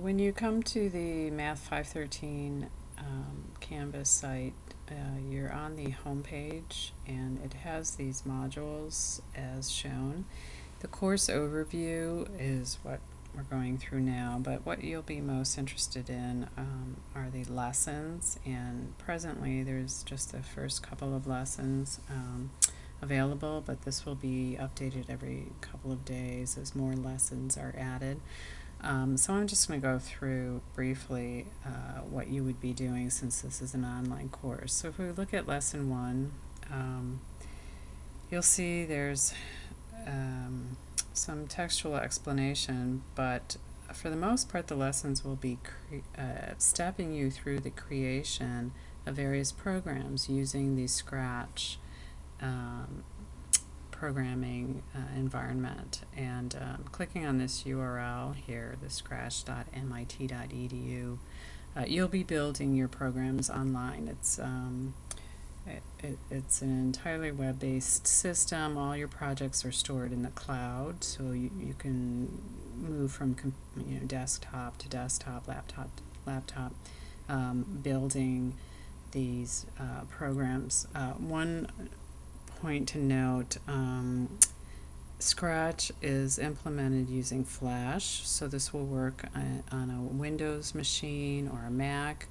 When you come to the Math 513 Canvas site, you're on the home page and it has these modules as shown. The course overview is what we're going through now, but what you'll be most interested in are the lessons, and presently there's just the first couple of lessons available, but this will be updated every couple of days as more lessons are added. So I'm just going to go through briefly what you would be doing since this is an online course. So if we look at lesson 1, you'll see there's some textual explanation, but for the most part the lessons will be stepping you through the creation of various programs using the Scratch programming environment, and clicking on this URL here, the scratch.mit.edu, you'll be building your programs online. It's an entirely web-based system. All your projects are stored in the cloud, so you can move from desktop to desktop, laptop to laptop, building these programs. One point to note, Scratch is implemented using Flash, so this will work on a Windows machine or a Mac,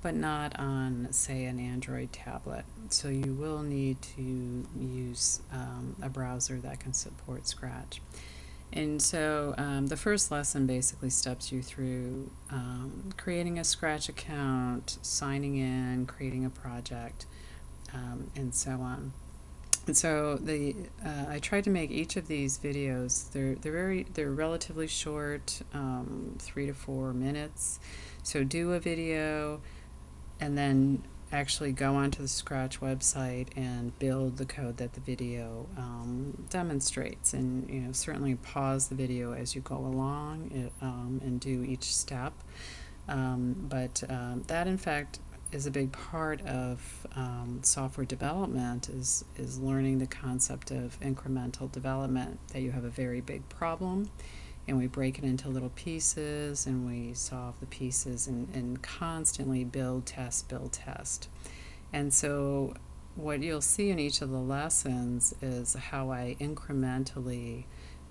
but not on, say, an Android tablet. So you will need to use a browser that can support Scratch. And so the first lesson basically steps you through creating a Scratch account, signing in, creating a project, and so on. And so I tried to make each of these videos, they're relatively short, 3 to 4 minutes. So do a video and then actually go onto the Scratch website and build the code that the video demonstrates. And certainly pause the video as you go along and do each step. But that in fact is a big part of software development, is learning the concept of incremental development, that you have a very big problem and we break it into little pieces and we solve the pieces and constantly build, test. And so what you'll see in each of the lessons is how I incrementally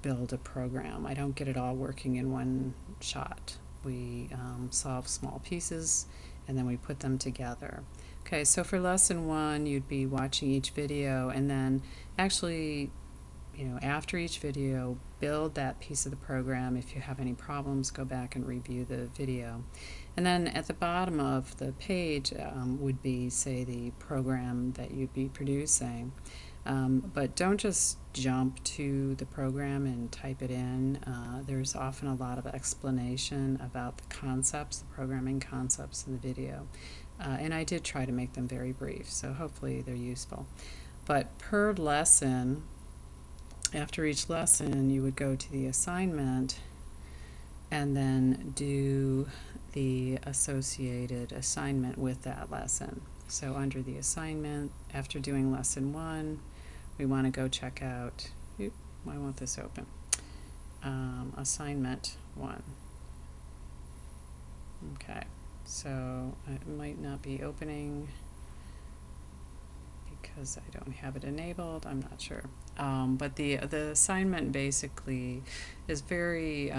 build a program. I don't get it all working in one shot. We solve small pieces and then we put them together. Okay, so for lesson 1, you'd be watching each video and then actually, after each video, build that piece of the program. If you have any problems, go back and review the video. And then at the bottom of the page would be, say, the program that you'd be producing. But don't just jump to the program and type it in. There's often a lot of explanation about the concepts, the programming concepts in the video. And I did try to make them very brief, so hopefully they're useful. But per lesson, after each lesson, you would go to the assignment and then do the associated assignment with that lesson. So under the assignment, after doing lesson 1, we want to go check out, I want this open, assignment 1. Okay, so it might not be opening because I don't have it enabled, I'm not sure. But the assignment basically is very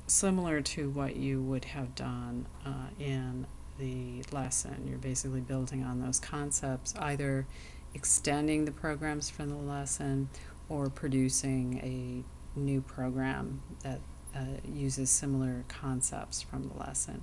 similar to what you would have done in the lesson. You're basically building on those concepts, either extending the programs from the lesson or producing a new program that uses similar concepts from the lesson.